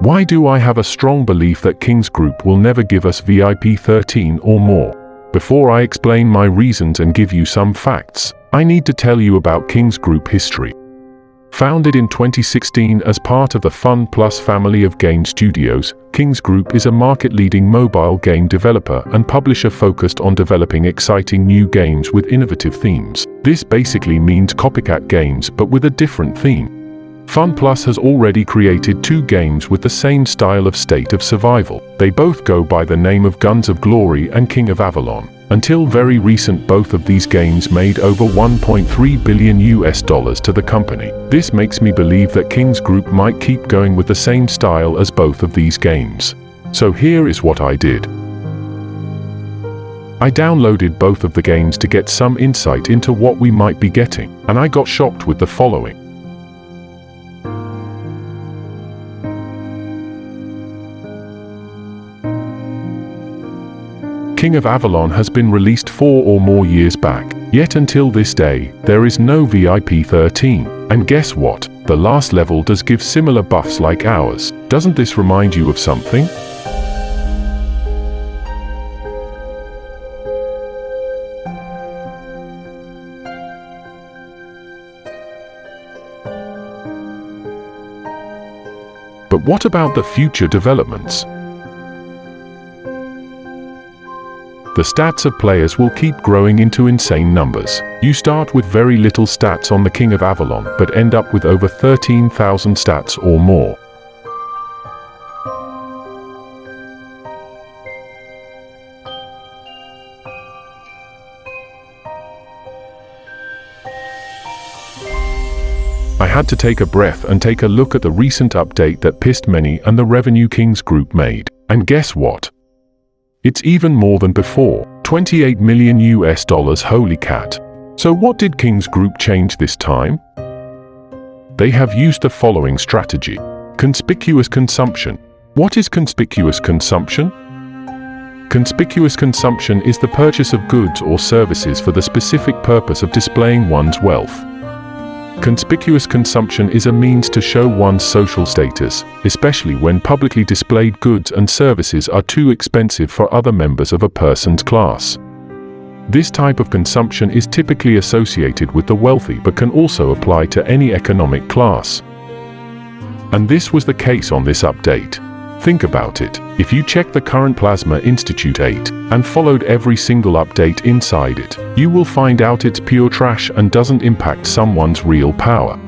Why do I have a strong belief that Kings Group will never give us VIP 13 or more? Before I explain my reasons and give you some facts, I need to tell you about Kings Group history. Founded in 2016 as part of the Fun Plus family of game studios, Kings Group is a market-leading mobile game developer and publisher focused on developing exciting new games with innovative themes. This basically means copycat games but with a different theme. Fun Plus has already created 2 games with the same style of State of Survival. They both go by the name of Guns of Glory and King of Avalon. Until very recent, both of these games made over $1.3 billion to the company. This makes me believe that Kings Group might keep going with the same style as both of these games. So here is what I did. I downloaded both of the games to get some insight into what we might be getting, and I got shocked with the following. King of Avalon has been released 4 or more years back, yet until this day, there is no VIP 13. And guess what? The last level does give similar buffs like ours. Doesn't this remind you of something? But what about the future developments? The stats of players will keep growing into insane numbers. You start with very little stats on the King of Avalon, but end up with over 13,000 stats or more. I had to take a breath and take a look at the recent update that pissed many and the revenue Kings Group made. And guess what? It's even more than before, $28 million. Holy cat. So what did Kings Group change this time? They have used the following strategy. Conspicuous consumption. What is conspicuous consumption? Conspicuous consumption is the purchase of goods or services for the specific purpose of displaying one's wealth. Conspicuous consumption is a means to show one's social status, especially when publicly displayed goods and services are too expensive for other members of a person's class. This type of consumption is typically associated with the wealthy but can also apply to any economic class. And this was the case on this update. Think about it. If you check the current Plasma Institute 8 and followed every single update inside it, you will find out it's pure trash and doesn't impact someone's real power.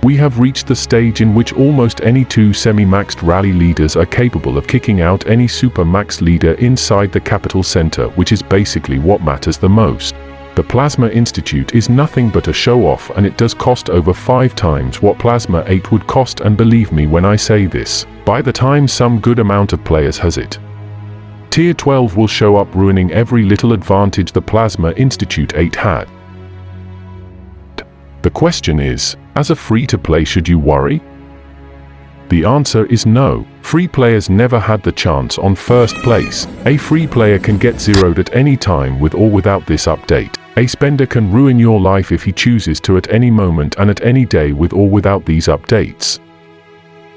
We have reached the stage in which almost any 2 semi-maxed rally leaders are capable of kicking out any super-max leader inside the capital center, which is basically what matters the most. The Plasma Institute is nothing but a show-off, and it does cost over 5 times what Plasma 8 would cost, and believe me when I say this, by the time some good amount of players has it. Tier 12 will show up, ruining every little advantage the Plasma Institute 8 had. The question is, as a free-to-play, should you worry? The answer is no. Free players never had the chance on first place. A free player can get zeroed at any time with or without this update. A spender can ruin your life if he chooses to at any moment and at any day with or without these updates.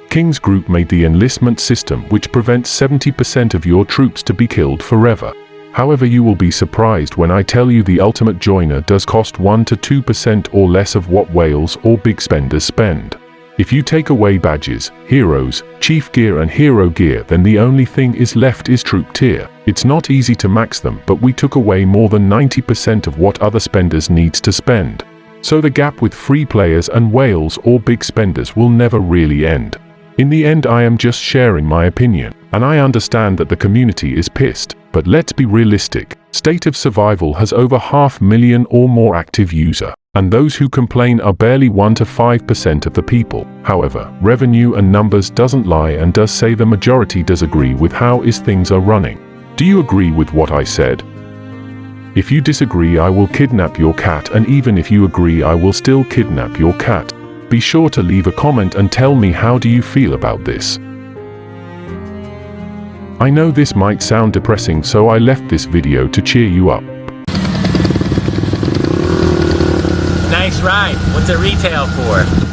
Kings Group made the enlistment system which prevents 70% of your troops to be killed forever. However, you will be surprised when I tell you the ultimate joiner does cost 1 to 2% or less of what whales or big spenders spend. If you take away badges, heroes, chief gear and hero gear, then the only thing is left is troop tier. It's not easy to max them, but we took away more than 90% of what other spenders needs to spend. So the gap with free players and whales or big spenders will never really end. In the end, I am just sharing my opinion, and I understand that the community is pissed. But let's be realistic. State of Survival has over 500,000 or more active users, and those who complain are barely 1 to 5% of the people. However, revenue and numbers doesn't lie and does say the majority does agree with how things are running. Do you agree with what I said? If you disagree, I will kidnap your cat, and even if you agree, I will still kidnap your cat. Be sure to leave a comment and tell me how do you feel about this. I know this might sound depressing, so I left this video to cheer you up. Nice ride. What's it retail for?